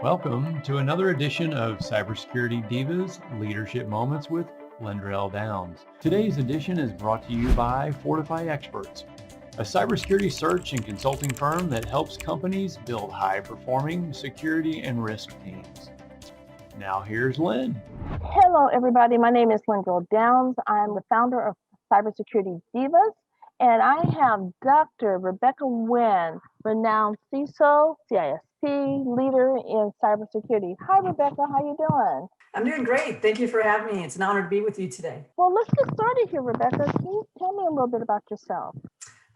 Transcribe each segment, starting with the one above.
Welcome to another edition of CyberSecurity Divas Leadership Moments with Lendrell Downs. Today's edition is brought to you by Fortify Experts, a cybersecurity search and consulting firm that helps companies build high-performing security and risk teams. Now here's Lynn. Hello, everybody. My name is Lendrell Downs. I'm the founder of CyberSecurity Divas, and I have Dr. Rebecca Wynn, renowned CISO, CISSP leader in cybersecurity. Hi, Rebecca. How you doing? I'm doing great. Thank you for having me. It's an honor to be with you today. Well, let's get started here, Rebecca. Can you tell me a little bit about yourself?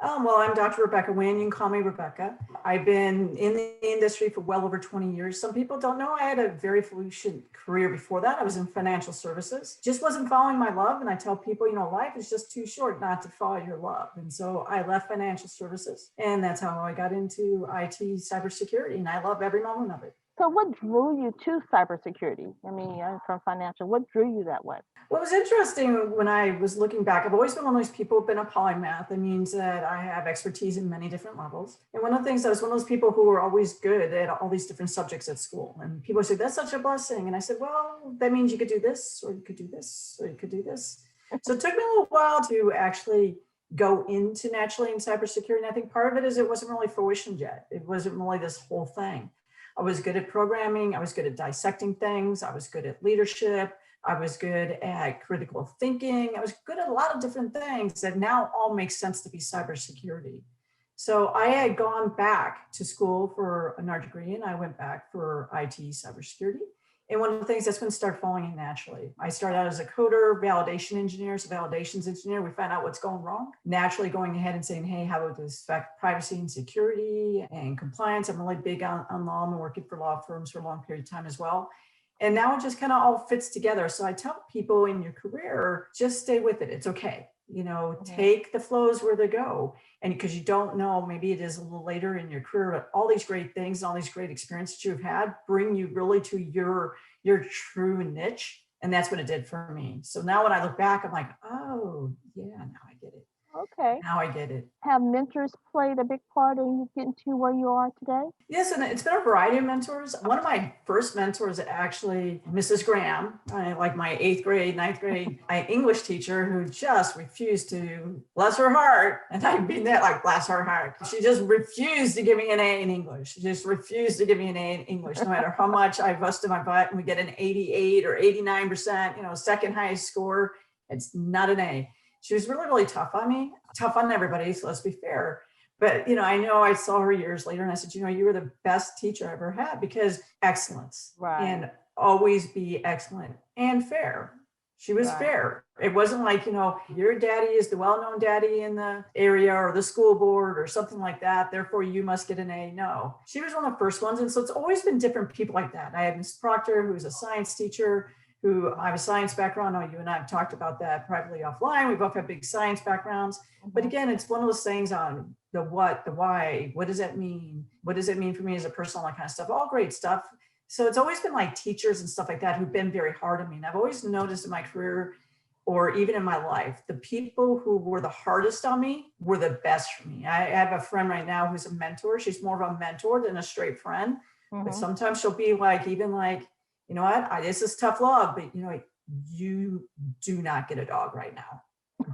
Well, I'm Dr. Rebecca Wynn. You can call me Rebecca. I've been in the industry for well over 20 years. Some people don't know I had a very flourishing career before that. I was in financial services. Just wasn't following my love. And I tell people, life is just too short not to follow your love. And so I left financial services. And that's how I got into IT cybersecurity. And I love every moment of it. So what drew you to cybersecurity? I mean, I'm from financial. What drew you that way? Well, it was interesting when I was looking back. I've always been one of those people who've been a polymath. It means that I have expertise in many different levels. And one of the things, I was one of those people who were always good at all these different subjects at school. And people say, that's such a blessing. And I said, well, that means you could do this, or you could do this, or you could do this. So it took me a little while to actually go into naturally in cybersecurity. And I think part of it is it wasn't really fruition yet. It wasn't really this whole thing. I was good at programming. I was good at dissecting things. I was good at leadership. I was good at critical thinking. I was good at a lot of different things that now all make sense to be cybersecurity. So I had gone back to school for another degree, and I went back for IT cybersecurity. And one of the things that's when it started falling in naturally. I started out as a coder, validation engineer, so validations engineer. We find out what's going wrong. Naturally going ahead and saying, hey, how would this affect privacy and security and compliance? I'm really big on law. I'm working for law firms for a long period of time as well. And now it just kind of all fits together. So I tell people in your career, just stay with it. It's okay. Take the flows where they go. And because you don't know, maybe it is a little later in your career, but all these great things, all these great experiences you've had bring you really to your true niche. And that's what it did for me. So now when I look back, I'm like, oh yeah, now I get it. Okay. Now I get it. Have mentors played a big part in you getting to where you are today? Yes, and it's been a variety of mentors. One of my first mentors, actually, Mrs. Graham, like my 8th grade, 9th grade, my English teacher who just refused to, bless her heart, and I mean that like bless her heart. She just refused to give me an A in English. She just refused to give me an A in English, no matter how much I busted my butt and we get an 88 or 89%, second highest score. It's not an A. She was really, really tough on me, tough on everybody. So let's be fair. But, I know I saw her years later and I said, you were the best teacher I ever had because excellence and always be excellent and fair. She was fair. It wasn't like, your daddy is the well-known daddy in the area or the school board or something like that. Therefore, you must get an A. No, she was one of the first ones. And so it's always been different people like that. I had Miss Proctor, who's a science teacher, who I have a science background. You and I have talked about that privately offline. We both have big science backgrounds. But again, it's one of those things on the what, the why, what does that mean? What does it mean for me as a person, all that kind of stuff, all great stuff. So it's always been like teachers and stuff like that who've been very hard on me. And I've always noticed in my career, or even in my life, the people who were the hardest on me were the best for me. I have a friend right now who's a mentor. She's more of a mentor than a straight friend. But sometimes she'll be like, even like, you know what, this is tough love, but you do not get a dog right now.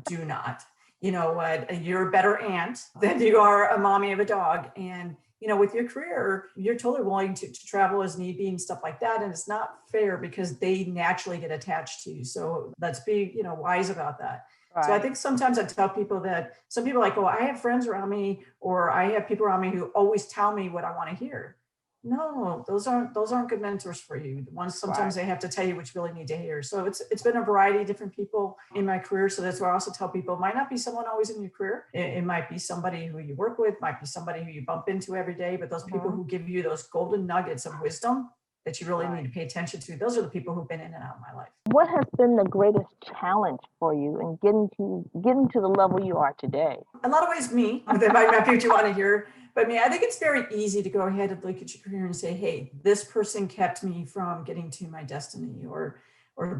Do not. You know what, you're a better aunt than you are a mommy of a dog. And, with your career, you're totally willing to travel as need be and stuff like that. And it's not fair because they naturally get attached to you. So let's be, wise about that. Right. So I think sometimes I tell people that some people are like, oh, I have friends around me or I have people around me who always tell me what I want to hear. No, those aren't good mentors for you. The ones sometimes they have to tell you what you really need to hear. So it's been a variety of different people in my career. So that's why I also tell people it might not be someone always in your career. It might be somebody who you work with, might be somebody who you bump into every day. But those people who give you those golden nuggets of wisdom that you really need to pay attention to, those are the people who've been in and out of my life. What has been the greatest challenge for you in getting to the level you are today? In a lot of ways, me. That might not be what you want to hear. But I think it's very easy to go ahead and look at your career and say, hey, this person kept me from getting to my destiny or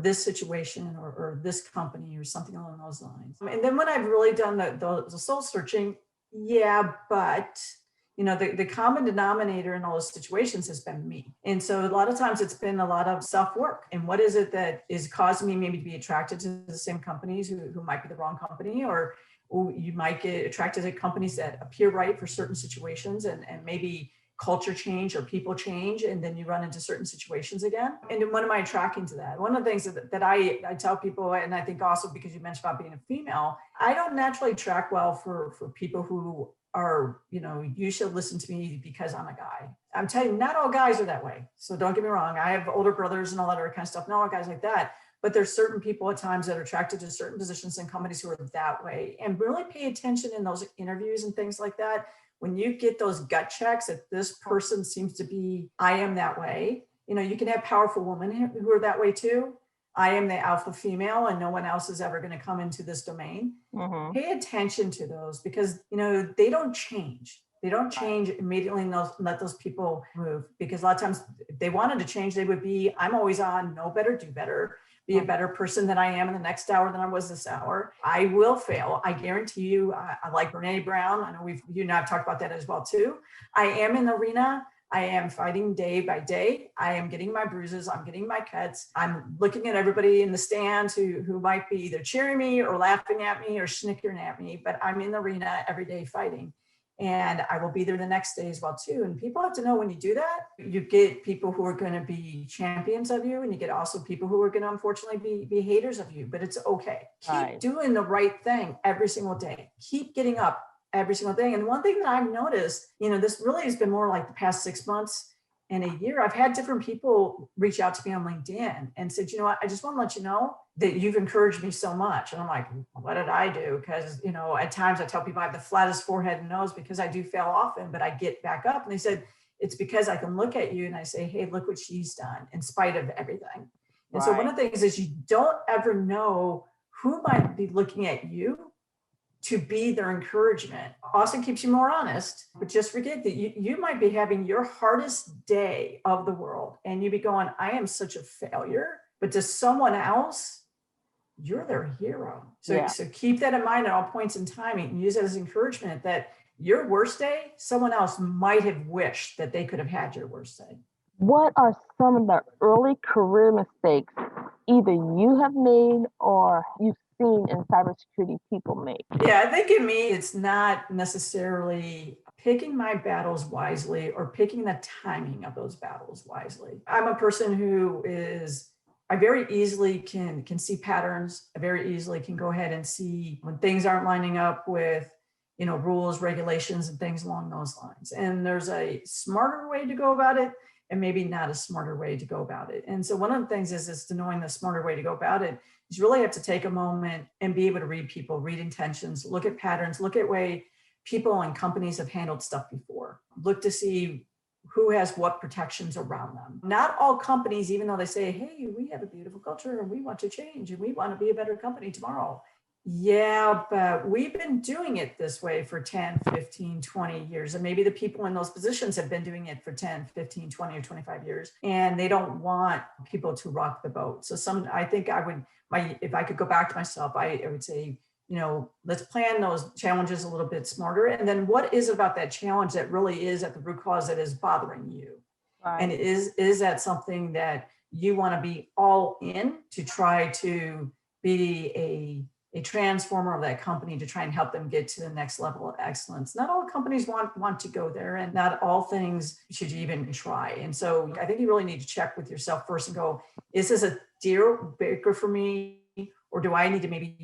this situation or this company or something along those lines. And then when I've really done the soul searching, but the common denominator in all those situations has been me. And so a lot of times it's been a lot of self-work. And what is it that is causing me maybe to be attracted to the same companies who might be the wrong company, or you might get attracted to companies that appear right for certain situations, and maybe culture change or people change, and then you run into certain situations again. And then what am I tracking to that? One of the things that I tell people, and I think also because you mentioned about being a female, I don't naturally track well for people who are, you should listen to me because I'm a guy. I'm telling you, not all guys are that way. So don't get me wrong. I have older brothers and all that other kind of stuff. Not all guys like that. But there's certain people at times that are attracted to certain positions in companies who are that way. And really pay attention in those interviews and things like that. When you get those gut checks that this person seems to be, I am that way. You can have powerful women who are that way too. I am the alpha female and no one else is ever going to come into this domain. Mm-hmm. Pay attention to those because, they don't change. They don't change immediately and let those people move, because a lot of times if they wanted to change, they would be, I'm always on, know better, do better, be a better person than I am in the next hour than I was this hour. I will fail. I guarantee you. I like Brene Brown. I know you and I have talked about that as well too. I am in the arena. I am fighting day by day. I am getting my bruises. I'm getting my cuts. I'm looking at everybody in the stands who might be either cheering me or laughing at me or snickering at me, but I'm in the arena every day fighting. And I will be there the next day as well too. And people have to know when you do that, you get people who are going to be champions of you, and you get also people who are going to unfortunately be haters of you, but it's okay. Keep doing the right thing every single day. Keep getting up every single day. And one thing that I've noticed, this really has been more like the past 6 months and a year. I've had different people reach out to me on LinkedIn and said, I just want to let you know that you've encouraged me so much. And I'm like, what did I do? Because, at times I tell people I have the flattest forehead and nose because I do fail often, but I get back up. And they said, it's because I can look at you and I say, hey, look what she's done in spite of everything. And so one of the things is you don't ever know who might be looking at you to be their encouragement. Also keeps you more honest, but just forget that you might be having your hardest day of the world and you be going, I am such a failure, but to someone else, you're their hero. So keep that in mind at all points in time and use it as encouragement that your worst day, someone else might have wished that they could have had your worst day. What are some of the early career mistakes either you have made or you've seen in cybersecurity people make? Yeah, I think in me, it's not necessarily picking my battles wisely or picking the timing of those battles wisely. I'm a person who I very easily can see patterns. I very easily can go ahead and see when things aren't lining up with, rules, regulations, and things along those lines. And there's a smarter way to go about it and maybe not a smarter way to go about it. And so one of the things is to knowing the smarter way to go about it is you really have to take a moment and be able to read people, read intentions, look at patterns, look at way people and companies have handled stuff before. Look to see who has what protections around them. Not all companies, even though they say, hey, we have a beautiful culture and we want to change and we want to be a better company tomorrow. Yeah, but we've been doing it this way for 10, 15, 20 years. And maybe the people in those positions have been doing it for 10, 15, 20, or 25 years. And they don't want people to rock the boat. So I think if I could go back to myself, I would say, let's plan those challenges a little bit smarter. And then what is about that challenge that really is at the root cause that is bothering you? Right. And is that something that you want to be all in to try to be a transformer of that company to try and help them get to the next level of excellence? Not all companies want to go there, and not all things should you even try. And so I think you really need to check with yourself first and go, is this a deal breaker for me? Or do I need to maybe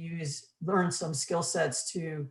learn some skill sets to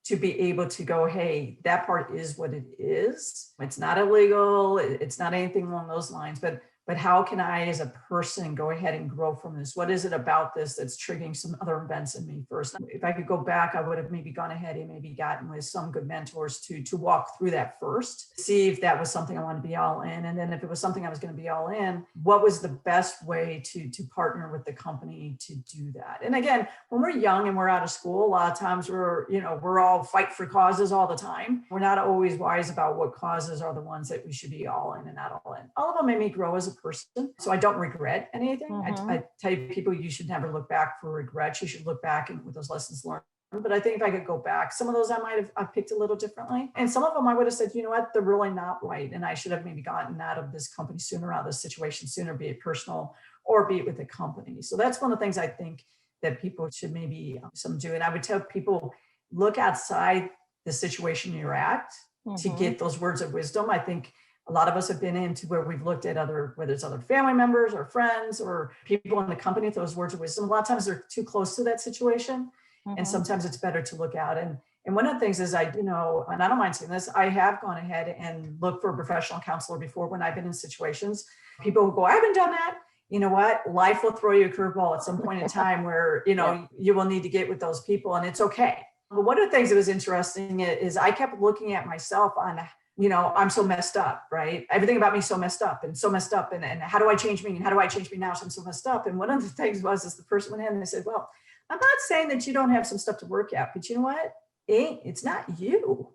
be able to go, hey, that part is what it is. It's not illegal. It's not anything along those lines, but how can I as a person go ahead and grow from this? What is it about this that's triggering some other events in me first? If I could go back, I would have maybe gone ahead and maybe gotten with some good mentors to walk through that first, see if that was something I wanted to be all in. And then if it was something I was going to be all in, what was the best way to partner with the company to do that? And again, when we're young and we're out of school, a lot of times we're all fight for causes all the time. We're not always wise about what causes are the ones that we should be all in and not all in. All of them made me grow as a person. So I don't regret anything. Mm-hmm. I tell you people, you should never look back for regrets. You should look back and with those lessons learned but I think if I could go back, some of those I might have I picked a little differently. And some of them I would have said, you know what, they're really not right. And I should have maybe gotten out of this company sooner, out of this situation sooner, be it personal or be it with the company. So that's one of the things I think that people should maybe some do. And I would tell people, look outside the situation you're at to get those words of wisdom. I think a lot of us have been into where we've looked at other, whether it's other family members or friends or people in the company with those words of wisdom. A lot of times they're too close to that situation. And sometimes it's better to look out. And one of the things is and I don't mind saying this, I have gone ahead and looked for a professional counselor before when I've been in situations. People who go, I haven't done that. You know what? Life will throw you a curveball at some point in time where, you will need to get with those people, and it's okay. But one of the things that was interesting is I kept looking at myself on, I'm so messed up, right? Everything about me is so messed up. And how do I change me? And how do I change me now? So I'm so messed up. And one of the things was the person went in and they said, well, I'm not saying that you don't have some stuff to work at, but you know what? It's not you.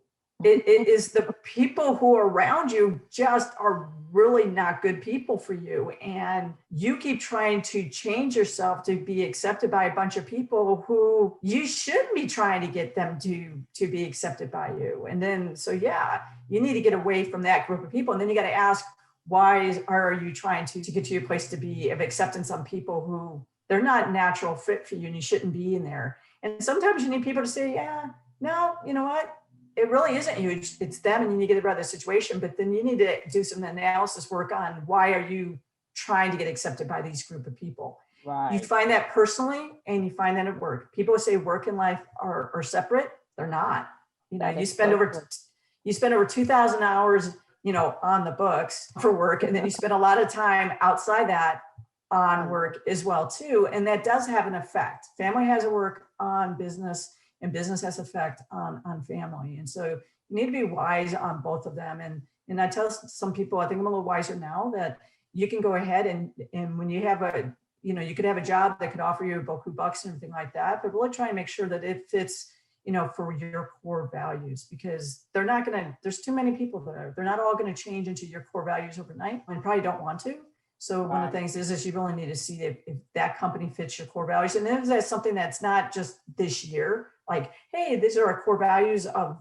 It is the people who are around you just are really not good people for you. And you keep trying to change yourself to be accepted by a bunch of people who you shouldn't be trying to get them to be accepted by you. And then, you need to get away from that group of people. And then you got to ask, why are you trying to get to a place to be of acceptance on people who they're not natural fit for you and you shouldn't be in there. And sometimes you need people to say, no, you know what? It really isn't you, it's them, and you need to get out of the situation. But then you need to do some analysis work on why are you trying to get accepted by these group of people. Right. You find that personally and you find that at work. People say work and life are separate. They're not. You spend over 2,000 hours, on the books for work. And then you spend a lot of time outside that on work as well too. And that does have an effect. Family has a work on business, and business has effect on family. And so you need to be wise on both of them. And I tell some people, I think I'm a little wiser now, that you can go ahead and when you have you could have a job that could offer you beaucoup bucks and everything like that, but really try and make sure that it fits, for your core values, because there's too many people there. They're not all going to change into your core values overnight, and probably don't want to. So one of the things is you really need to see if that company fits your core values. And if that's something that's not just this year, like, hey, these are our core values of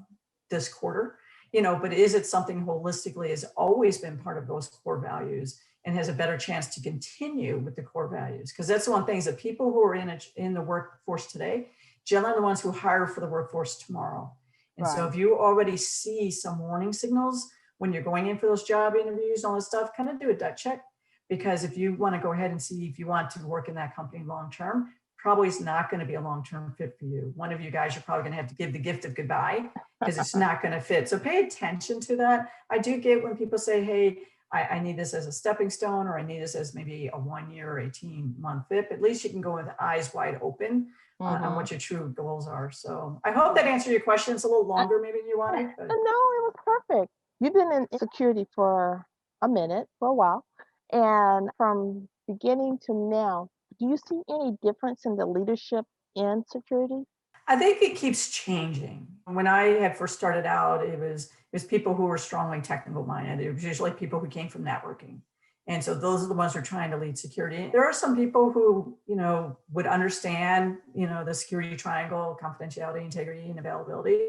this quarter, but is it something holistically has always been part of those core values and has a better chance to continue with the core values? Because that's the one thing is that people who are in the workforce today, generally the ones who hire for the workforce tomorrow. And so if you already see some warning signals when you're going in for those job interviews and all this stuff, kind of do a gut check. Because if you want to go ahead and see if you want to work in that company long-term, probably it's not going to be a long-term fit for you. One of you guys are probably going to have to give the gift of goodbye because it's not going to fit. So pay attention to that. I do get when people say, hey, I need this as a stepping stone, or I need this as maybe a 1 year or 18-month fit. But at least you can go with eyes wide open on what your true goals are. So I hope that answered your question. It's a little longer maybe than you wanted. But. No, it was perfect. You've been in security for a while. And from beginning to now, do you see any difference in the leadership in security? I think it keeps changing. When I had first started out, it was people who were strongly technical minded. It was usually people who came from networking. And so those are the ones who are trying to lead security. There are some people who, would understand, the security triangle, confidentiality, integrity, and availability.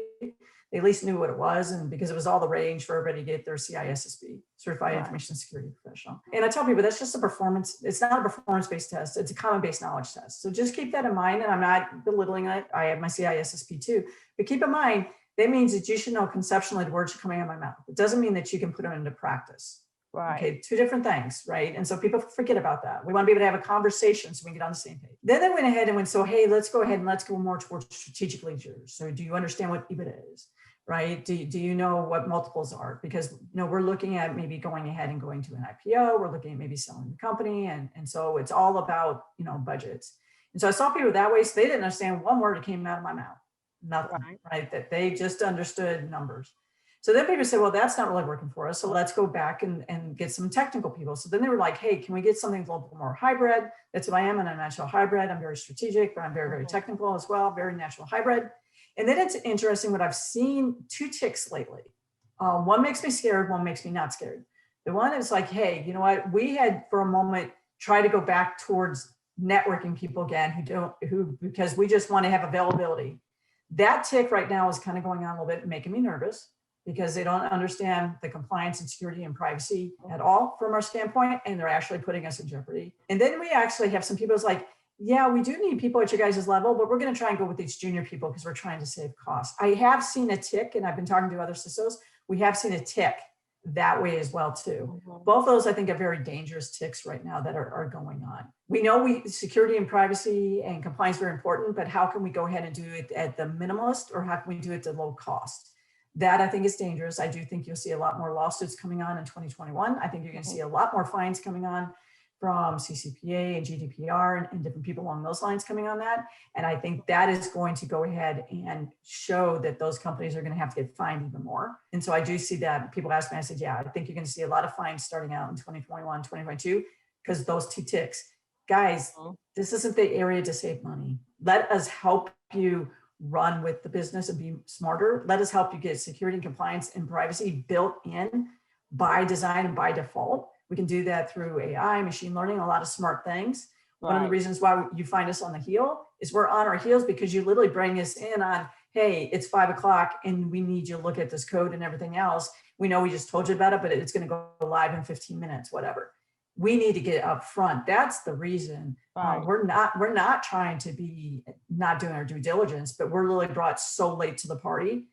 They at least knew what it was, and because it was all the rage for everybody to get their CISSP, Certified Information Security Professional. And I tell people that's just a performance, it's not a performance-based test, it's a common-based knowledge test. So just keep that in mind, and I'm not belittling it. I have my CISSP too, but keep in mind, that means that you should know conceptually the words are coming out of my mouth. It doesn't mean that you can put them into practice. Right. Okay, two different things, right? And so people forget about that. We want to be able to have a conversation so we can get on the same page. Then they went ahead and went, so hey, let's go ahead and let's go more towards strategic leaders. So do you understand what EBITDA is, right? Do you know what multiples are? Because we're looking at maybe going ahead and going to an IPO. We're looking at maybe selling the company, and so it's all about budgets. And so I saw people that way, so they didn't understand one word that came out of my mouth, nothing, right? That they just understood numbers. So then people said, well, that's not really working for us. So let's go back and get some technical people. So then they were like, hey, can we get something a little more hybrid? That's what I am, and I'm a natural hybrid. I'm very strategic, but I'm very, very technical as well, very natural hybrid. And then it's interesting what I've seen two ticks lately. One makes me scared, one makes me not scared. The one is like, hey, you know what? We had for a moment try to go back towards networking people again who because we just want to have availability. That tick right now is kind of going on a little bit, making me nervous because they don't understand the compliance and security and privacy at all from our standpoint, and they're actually putting us in jeopardy. And then we actually have some people who's like, yeah, we do need people at your guys' level, but we're going to try and go with these junior people because we're trying to save costs. I have seen a tick, and I've been talking to other CISOs. We have seen a tick that way as well too. Both of those I think are very dangerous ticks right now that are going on. We know security and privacy and compliance are very important, but how can we go ahead and do it at the minimalist, or how can we do it at low cost? That I think is dangerous. I do think you'll see a lot more lawsuits coming on in 2021. I think you're going to see a lot more fines coming on from CCPA and GDPR and different people along those lines coming on that. And I think that is going to go ahead and show that those companies are going to have to get fined even more. And so I do see that. People ask me, I said, yeah, I think you're going to see a lot of fines starting out in 2021, 2022, because those two ticks. Guys, this isn't the area to save money. Let us help you run with the business and be smarter. Let us help you get security and compliance and privacy built in by design and by default. We can do that through AI, machine learning, a lot of smart things. Right. One of the reasons why you find us on the heel is we're on our heels because you literally bring us in on, hey, it's 5 o'clock and we need you to look at this code and everything else. We know we just told you about it, but it's going to go live in 15 minutes, whatever. We need to get up front. That's the reason. Right. We're not trying to be not doing our due diligence, but we're really brought so late to the party,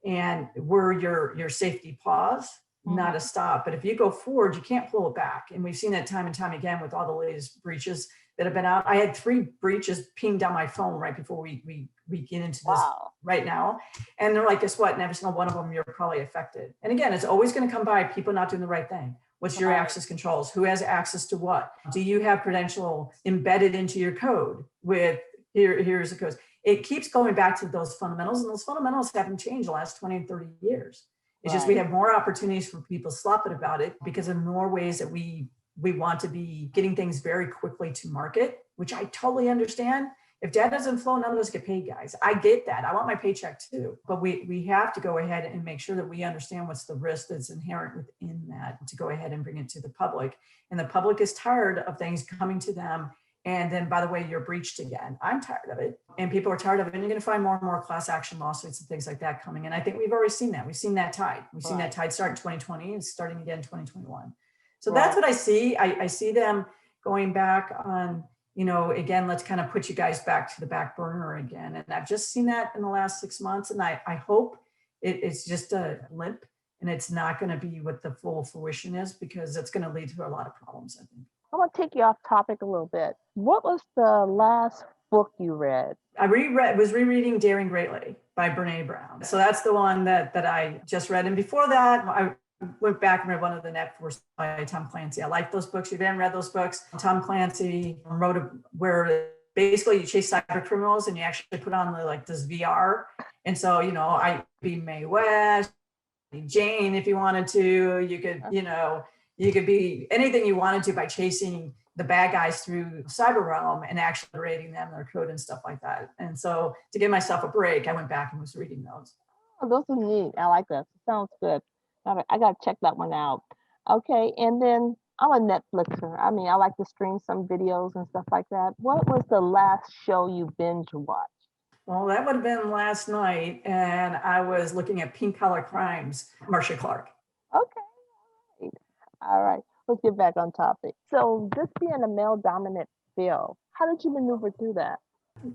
and we're your safety pause, not a stop. But if you go forward, you can't pull it back. And we've seen that time and time again with all the latest breaches that have been out. I had 3 breaches pinged down my phone right before we get into this right now. And they're like, guess what? And every single one of them, you're probably affected. And again, it's always going to come by people not doing the right thing. What's your access controls? Who has access to what? Do you have credential embedded into your code with here's the codes? It keeps going back to those fundamentals, and those fundamentals haven't changed the last 20 and 30 years. It's just we have more opportunities for people to slop it about it because of more ways that we want to be getting things very quickly to market, which I totally understand. If data doesn't flow, none of us get paid, guys. I get that. I want my paycheck too. But we have to go ahead and make sure that we understand what's the risk that's inherent within that to go ahead and bring it to the public. And the public is tired of things coming to them. And then, by the way, you're breached again. I'm tired of it. And people are tired of it. And you're going to find more and more class action lawsuits and things like that coming. And I think we've already seen that. We've seen that tide. We've seen that tide start in 2020 and starting again in 2021. So that's what I see. I see them going back on, again, let's kind of put you guys back to the back burner again. And I've just seen that in the last 6 months. And I hope it's just a limp and it's not going to be what the full fruition is, because it's going to lead to a lot of problems, I think. I want to take you off topic a little bit. What was the last book you read? I was rereading Daring Greatly by Brene Brown. So that's the one that I just read. And before that, I went back and read one of the Net Force by Tom Clancy. I like those books. If you haven't read those books, Tom Clancy wrote where basically you chase cyber criminals and you actually put on this VR. And so, I be Mae West, Jane, if you wanted to, you could, you could be anything you wanted to by chasing the bad guys through cyber realm and actually rating them, their code and stuff like that. And so to give myself a break, I went back and was reading those. Oh, those are neat. I like that. Sounds good. I got to check that one out. Okay. And then I'm a Netflixer. I mean, I like to stream some videos and stuff like that. What was the last show you binge watched? Well, that would have been last night. And I was looking at Pink Collar Crimes, Marcia Clark. Okay. All right. Let's get back on topic. So this being a male dominant field, how did you maneuver through that?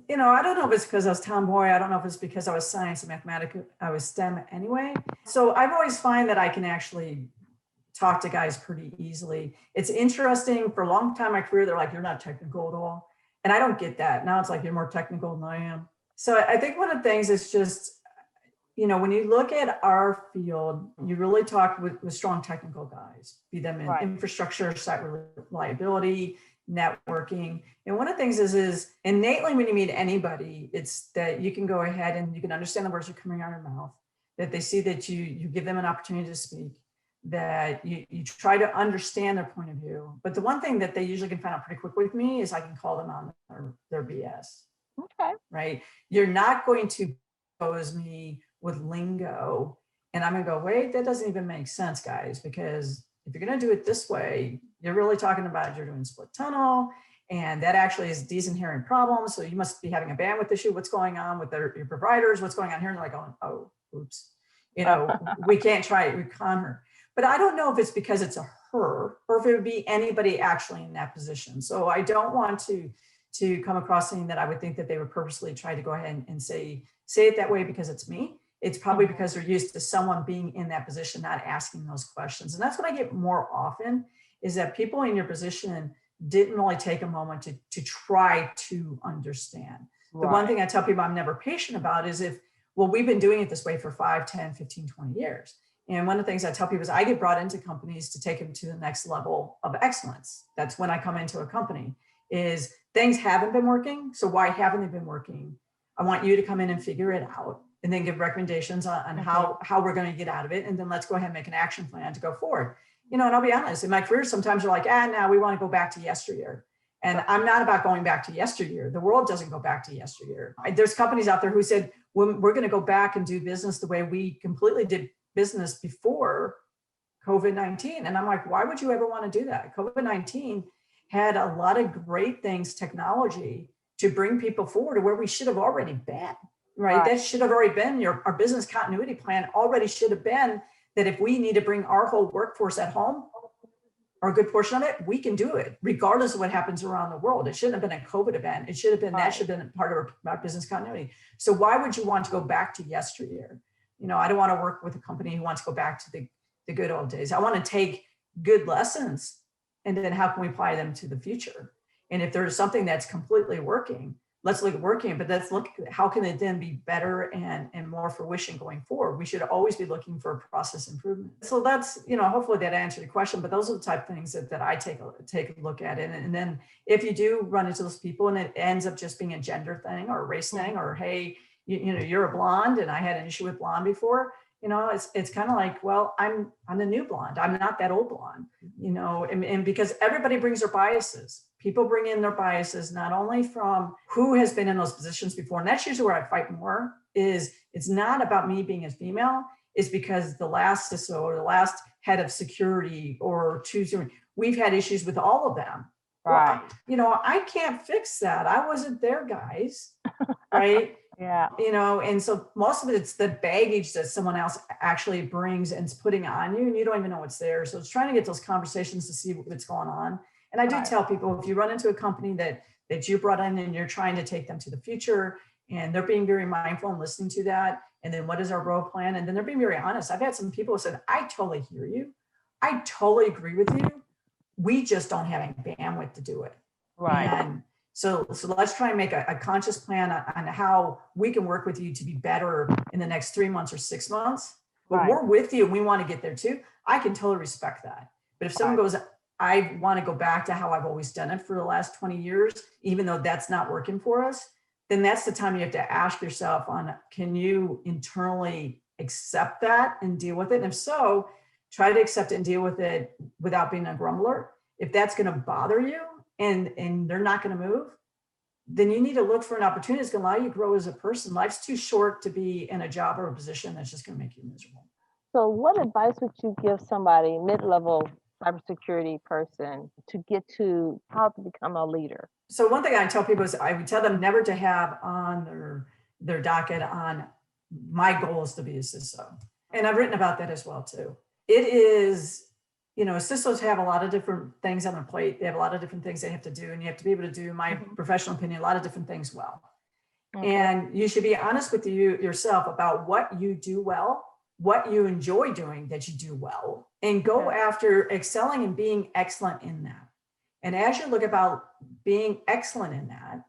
I don't know if it's because I was tomboy. I don't know if it's because I was science and mathematics. I was STEM anyway. So I've always find that I can actually talk to guys pretty easily. It's interesting. For a long time in my career, they're like, you're not technical at all. And I don't get that. Now it's like, you're more technical than I am. So I think one of the things is just, when you look at our field, you really talk with strong technical guys, be them in infrastructure, site reliability, networking. And one of the things is innately when you meet anybody, it's that you can go ahead and you can understand the words that are coming out of your mouth, that they see that you give them an opportunity to speak, that you try to understand their point of view. But the one thing that they usually can find out pretty quick with me is I can call them on their BS. Okay. Right? You're not going to pose me with lingo and I'm going to go, wait, that doesn't even make sense, guys, because if you're going to do it this way, you're really talking about you're doing split tunnel And that actually is these inherent problems. So you must be having a bandwidth issue. What's going on with your providers? What's going on here? And they're like, oh, oops. We can't try it, recon her. But I don't know if it's because it's a her or if it would be anybody actually in that position. So I don't want to come across saying that I would think that they would purposely try to go ahead and say it that way because it's me. It's probably because they're used to someone being in that position, not asking those questions. And that's what I get more often, is that people in your position didn't really take a moment to try to understand. The one thing I tell people I'm never patient about is we've been doing it this way for 5, 10, 15, 20 years. And one of the things I tell people is I get brought into companies to take them to the next level of excellence. That's when I come into a company, is things haven't been working. So why haven't they been working? I want you to come in and figure it out and then give recommendations on how we're going to get out of it. And then let's go ahead and make an action plan to go forward. And I'll be honest, in my career, sometimes you're like, now we want to go back to yesteryear. And I'm not about going back to yesteryear. The world doesn't go back to yesteryear. There's companies out there who said, we're going to go back and do business the way we completely did business before COVID-19. And I'm like, why would you ever want to do that? COVID-19 had a lot of great things, technology, to bring people forward to where we should have already been, right? That should have already been our business continuity plan already should have been that if we need to bring our whole workforce at home, or a good portion of it, we can do it regardless of what happens around the world. It shouldn't have been a COVID event. It should have been, that should have been part of our business continuity. So why would you want to go back to yesteryear? I don't want to work with a company who wants to go back to the good old days. I want to take good lessons and then how can we apply them to the future? And if there's something that's completely working, let's look at working, but let's look at how can it then be better and more fruition going forward. We should always be looking for process improvement. So that's, hopefully that answered the question, but those are the type of things that I take a look at. And then if you do run into those people and it ends up just being a gender thing or a race thing, or, hey, you're a blonde and I had an issue with blonde before, it's kind of like, well, I'm the new blonde. I'm not that old blonde, and because everybody brings their biases. People bring in their biases, not only from who has been in those positions before. And that's usually where I fight more, is it's not about me being a female. It's because the last CISO or the last head of security or we've had issues with all of them. Right. Well, I can't fix that. I wasn't there, guys. Right. Yeah. And so most of it's the baggage that someone else actually brings and is putting on you, and you don't even know what's there. So it's trying to get those conversations to see what's going on. And I do tell people, if you run into a company that you brought in and you're trying to take them to the future and they're being very mindful and listening to that, and then what is our role plan? And then they're being very honest. I've had some people who said, I totally hear you. I totally agree with you. We just don't have any bandwidth to do it. Right. And so let's try and make a conscious plan on how we can work with you to be better in the next 3 months or 6 months. But we're with you and we want to get there too. I can totally respect that. But if someone goes, I want to go back to how I've always done it for the last 20 years, even though that's not working for us, then that's the time you have to ask yourself can you internally accept that and deal with it? And if so, try to accept it and deal with it without being a grumbler. If that's going to bother you and they're not going to move, then you need to look for an opportunity that's going to allow you to grow as a person. Life's too short to be in a job or a position that's just going to make you miserable. So what advice would you give somebody, mid-level cybersecurity person, to get to how to become a leader? So one thing I tell people is I would tell them never to have on their docket on my goal is to be a CISO. And I've written about that as well too. It is, CISOs have a lot of different things on their plate. They have a lot of different things they have to do. And you have to be able to do, in my professional opinion, a lot of different things well. And you should be honest with yourself about what you do well, what you enjoy doing that you do well, and go after excelling and being excellent in that. And as you look about being excellent in that,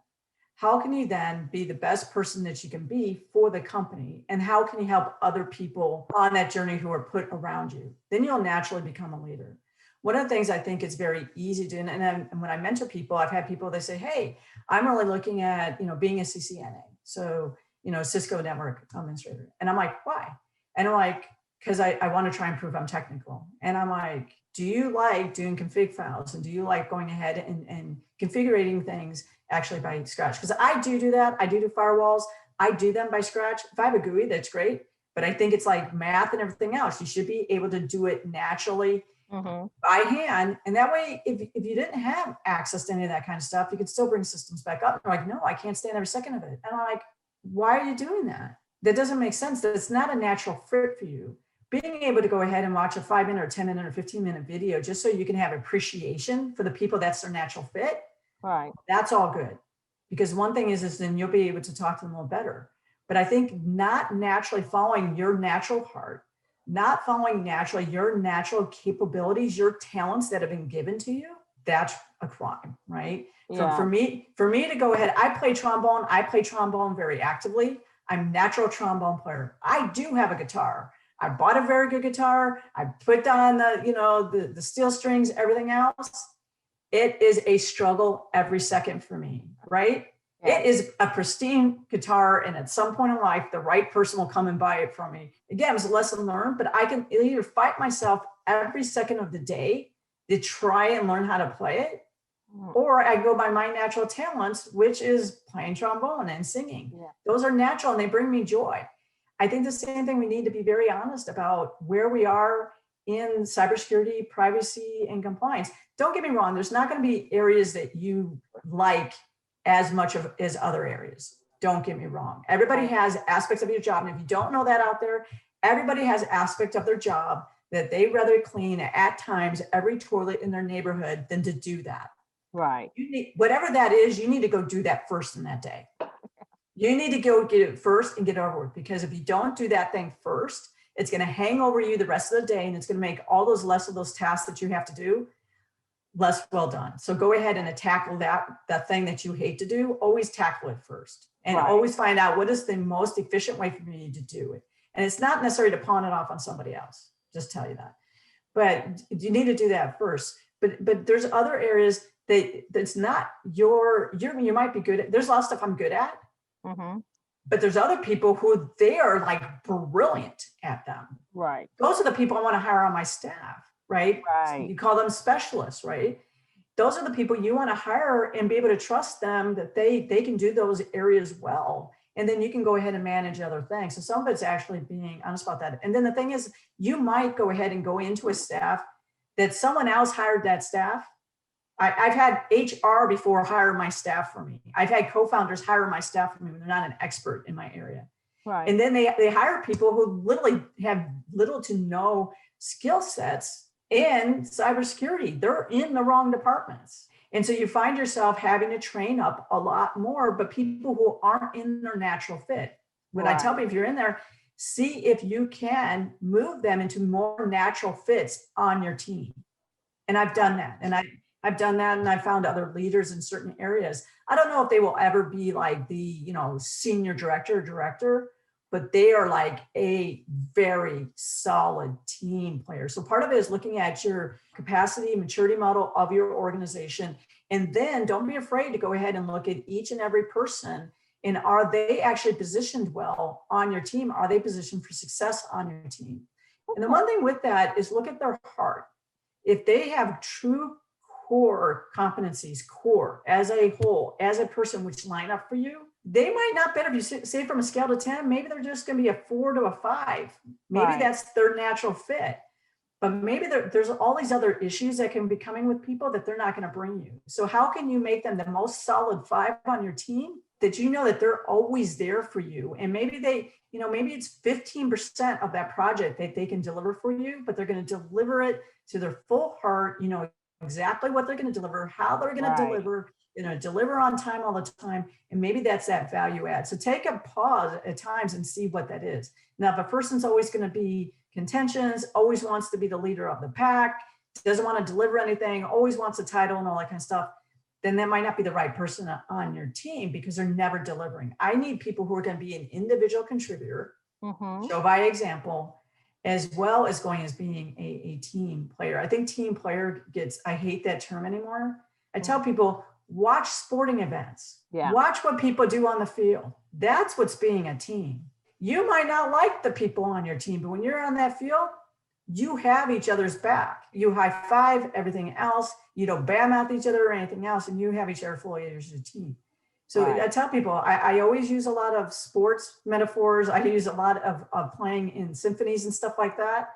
how can you then be the best person that you can be for the company? And how can you help other people on that journey who are put around you? Then you'll naturally become a leader. One of the things I think is very easy to do, and when I mentor people, I've had people, they say, hey, I'm really looking at, being a CCNA. So, Cisco network administrator. And I'm like, why? And I'm like, because I want to try and prove I'm technical. And I'm like, do you like doing config files? And do you like going ahead and configuring things actually by scratch? Because I do that. I do firewalls. I do them by scratch. If I have a GUI, that's great. But I think it's like math and everything else. You should be able to do it naturally by hand. And that way, if you didn't have access to any of that kind of stuff, you could still bring systems back up. They're like, no, I can't stand every second of it. And I'm like, why are you doing that? That doesn't make sense. That's not a natural fit for you. Being able to go ahead and watch a 5-minute or 10-minute or 15-minute video just so you can have appreciation for the people that's their natural fit. Right. That's all good. Because one thing is then you'll be able to talk to them a little better. But I think not naturally following your natural heart, not following naturally your natural capabilities, your talents that have been given to you, that's a crime, right? Yeah. For me to go ahead, I play trombone very actively. I'm a natural trombone player. I do have a guitar. I bought a very good guitar. I put on the steel strings, everything else. It is a struggle every second for me, right? Yeah. It is a pristine guitar, and at some point in life, the right person will come and buy it from me. Again, it was a lesson learned, but I can either fight myself every second of the day to try and learn how to play it, or I go by my natural talents, which is playing trombone and singing. Yeah. Those are natural and they bring me joy. I think the same thing, we need to be very honest about where we are in cybersecurity, privacy, and compliance. Don't get me wrong, there's not going to be areas that you like as much as other areas. Don't get me wrong. Everybody has aspects of your job. And if you don't know that out there, everybody has aspects of their job that they rather clean at times every toilet in their neighborhood than to do that. Right. You need, whatever that is, you need to go do that first in that day. You need to go get it first and get it over with, because if you don't do that thing first, it's going to hang over you the rest of the day, and it's going to make all those less of those tasks that you have to do less well done. So go ahead and tackle that thing that you hate to do. Always tackle it first, and always find out what is the most efficient way for me to do it. And it's not necessary to pawn it off on somebody else. Just tell you that. But you need to do that first. But there's other areas that's not you might be good at. There's a lot of stuff I'm good at. Mm-hmm. But there's other people who they are like brilliant at them. Right. Those are the people I want to hire on my staff. Right. So you call them specialists, right? Those are the people you want to hire and be able to trust them that they can do those areas well. And then you can go ahead and manage other things. So some of it's actually being honest about that. And then the thing is, you might go ahead and go into a staff that someone else hired that staff. I've had HR before hire my staff for me. I've had co-founders hire my staff for me when they're not an expert in my area. Right. And then they hire people who literally have little to no skill sets in cybersecurity. They're in the wrong departments. And so you find yourself having to train up a lot more, but people who aren't in their natural fit. When I tell people, if you're in there, see if you can move them into more natural fits on your team. And I've done that. And I've done that, and I found other leaders in certain areas. I don't know if they will ever be like the, senior director, but they are like a very solid team player. So part of it is looking at your capacity, maturity model of your organization. And then don't be afraid to go ahead and look at each and every person. And are they actually positioned well on your team? Are they positioned for success on your team? And the one thing with that is look at their heart. If they have true core competencies, core as a whole, as a person, which line up for you, they might not better. If you say from a scale to 10, maybe they're just going to be a 4 to a 5. Maybe that's their natural fit. But maybe there's all these other issues that can be coming with people that they're not going to bring you. So how can you make them the most solid 5 on your team that you know that they're always there for you? And maybe maybe it's 15% of that project that they can deliver for you, but they're going to deliver it to their full heart, exactly what they're going to deliver, how they're going to deliver, deliver on time all the time. And maybe that's that value add. So take a pause at times and see what that is. Now, if a person's always going to be contentious, always wants to be the leader of the pack, doesn't want to deliver anything, always wants a title and all that kind of stuff, then that might not be the right person on your team because they're never delivering. I need people who are going to be an individual contributor, show by example, as well as going as being a team player. I think team player I hate that term anymore. I tell people, watch sporting events. Yeah. Watch what people do on the field. That's what's being a team. You might not like the people on your team, but when you're on that field, you have each other's back. You high five, everything else. You don't bam out each other or anything else, and you have each other fully as a team. So I tell people, I always use a lot of sports metaphors. I use a lot of playing in symphonies and stuff like that.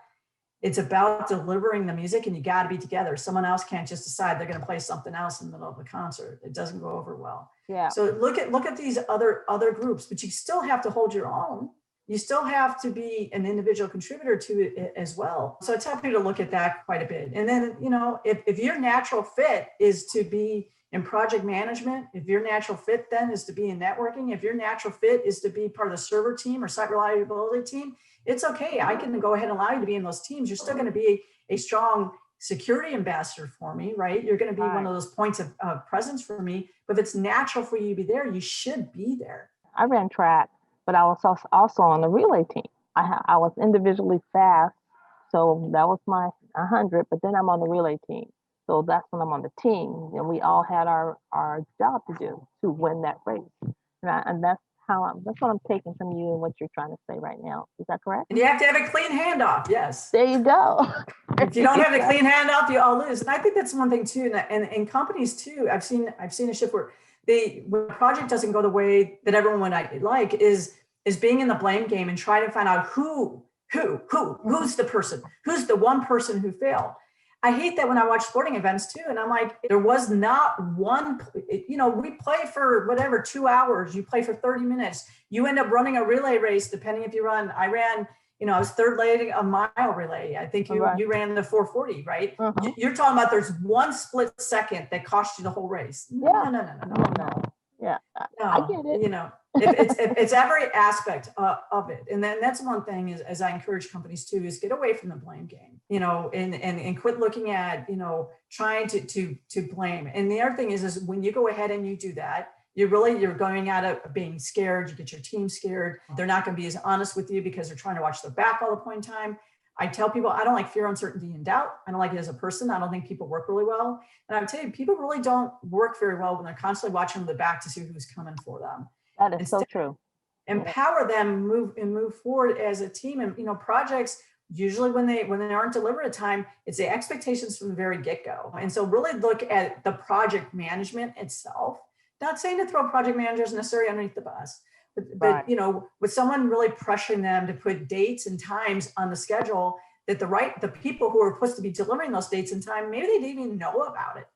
It's about delivering the music, and you got to be together. Someone else can't just decide they're going to play something else in the middle of the concert. It doesn't go over well. Yeah. So look at these other groups, but you still have to hold your own. You still have to be an individual contributor to it as well. So I tell people to look at that quite a bit. And then, if your natural fit is to be in project management, if your natural fit then is to be in networking, if your natural fit is to be part of the server team or site reliability team, it's okay. I can go ahead and allow you to be in those teams. You're still going to be a strong security ambassador for me, right? You're going to be one of those points of presence for me. But if it's natural for you to be there, you should be there. I ran track, but I was also on the relay team. I was individually fast, so that was my 100, but then I'm on the relay team. So that's when I'm on the team, and we all had our job to do to win that race. And that's what I'm taking from you and what you're trying to say right now. Is that correct? And you have to have a clean handoff. Yes. There you go. If you don't have a clean handoff, you all lose. And I think that's one thing too. And in companies too, I've seen a shift where when a project doesn't go the way that everyone would like is being in the blame game and trying to find out who's the person, who's the one person who failed. I hate that when I watch sporting events too. And I'm like, there was not one, we play for whatever, 2 hours, you play for 30 minutes. You end up running a relay race, depending if you run, I was third leg a mile relay. I think you ran the 440, right? Uh-huh. You're talking about there's one split second that cost you the whole race. No. Yeah, No, I get it. it's every aspect of it. And then that's one thing is, as I encourage companies to, is get away from the blame game, and quit looking at, trying to blame. And the other thing is when you go ahead and you do that, you're going out of being scared. You get your team scared. They're not going to be as honest with you because they're trying to watch their back all the point in time. I tell people, I don't like fear, uncertainty, and doubt. I don't like it as a person. I don't think people work really well. And I would tell you, people really don't work very well when they're constantly watching the back to see who's coming for them. That is so true. Empower them, move forward as a team. And projects, usually when they aren't delivered at time, it's the expectations from the very get-go. And so really look at the project management itself. Not saying to throw project managers necessarily underneath the bus. But with someone really pressuring them to put dates and times on the schedule that the people who are supposed to be delivering those dates and time, maybe they didn't even know about it.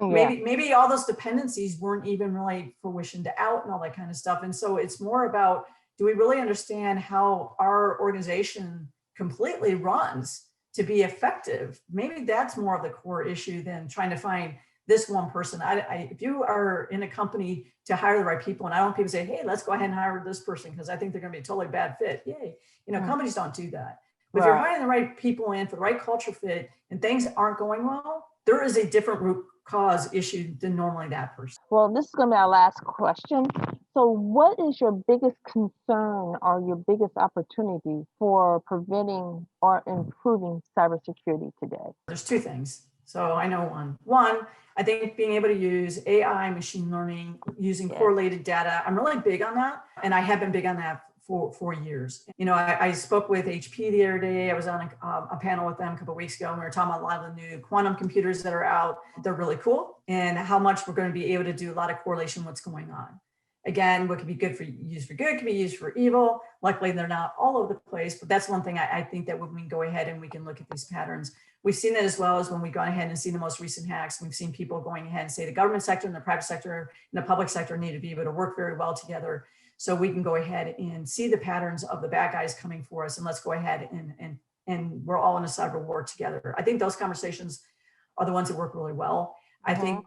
Yeah. Maybe all those dependencies weren't even really fruitioned out and all that kind of stuff. And so it's more about, do we really understand how our organization completely runs to be effective? Maybe that's more of the core issue than trying to find this one person. If you are in a company to hire the right people, and I don't want people to say, hey, let's go ahead and hire this person because I think they're going to be a totally bad fit. Yay. Companies don't do that. But if you're hiring the right people in for the right culture fit and things aren't going well, there is a different root cause issue than normally that person. Well, this is going to be our last question. So what is your biggest concern or your biggest opportunity for preventing or improving cybersecurity today? There's two things. So I know one, I think being able to use AI, machine learning, using correlated data, I'm really big on that. And I have been big on that for years. I spoke with HP the other day. I was on a panel with them a couple of weeks ago, and we were talking about a lot of the new quantum computers that are out. They're really cool, and how much we're going to be able to do a lot of correlation what's going on. Again, what can be used for good can be used for evil. Luckily, they're not all over the place, but that's one thing I think that when we go ahead and we can look at these patterns, we've seen that as well as when we go ahead and see the most recent hacks. We've seen people going ahead and say the government sector and the private sector and the public sector need to be able to work very well together. So we can go ahead and see the patterns of the bad guys coming for us, and let's go ahead and we're all in a cyber war together. I think those conversations are the ones that work really well. I think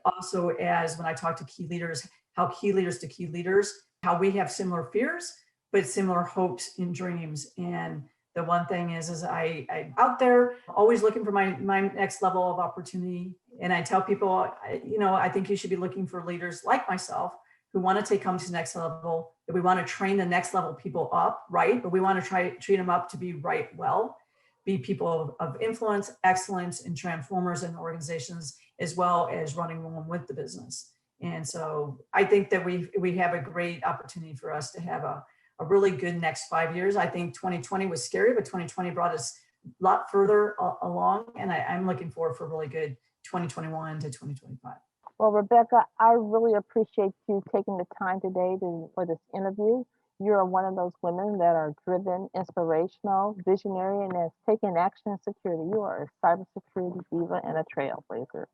also, as when I talk to key leaders, how key leaders to key leaders, how we have similar fears, but similar hopes and dreams. And the one thing is I'm out there always looking for my next level of opportunity. And I tell people, I think you should be looking for leaders like myself who want to come to the next level, that we want to train the next level people up, right? But we want to treat them up to be right well, be people of influence, excellence, and transformers in organizations, as well as running one with the business. And so I think that we have a great opportunity for us to have a really good next 5 years. I think 2020 was scary, but 2020 brought us a lot further along. And I'm looking forward for a really good 2021 to 2025. Well, Rebecca, I really appreciate you taking the time today for this interview. You're one of those women that are driven, inspirational, visionary, and has taken action in security. You are a cybersecurity diva and a trailblazer.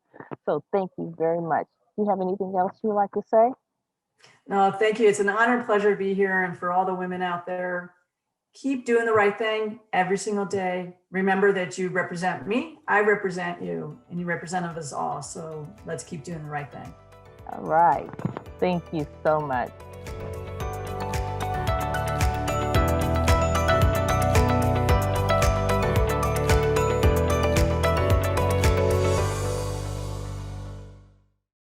So thank you very much. Do you have anything else you would like to say? No, thank you. It's an honor and pleasure to be here. And for all the women out there, keep doing the right thing every single day. Remember that you represent me, I represent you, and you represent us all. So let's keep doing the right thing. All right. Thank you so much.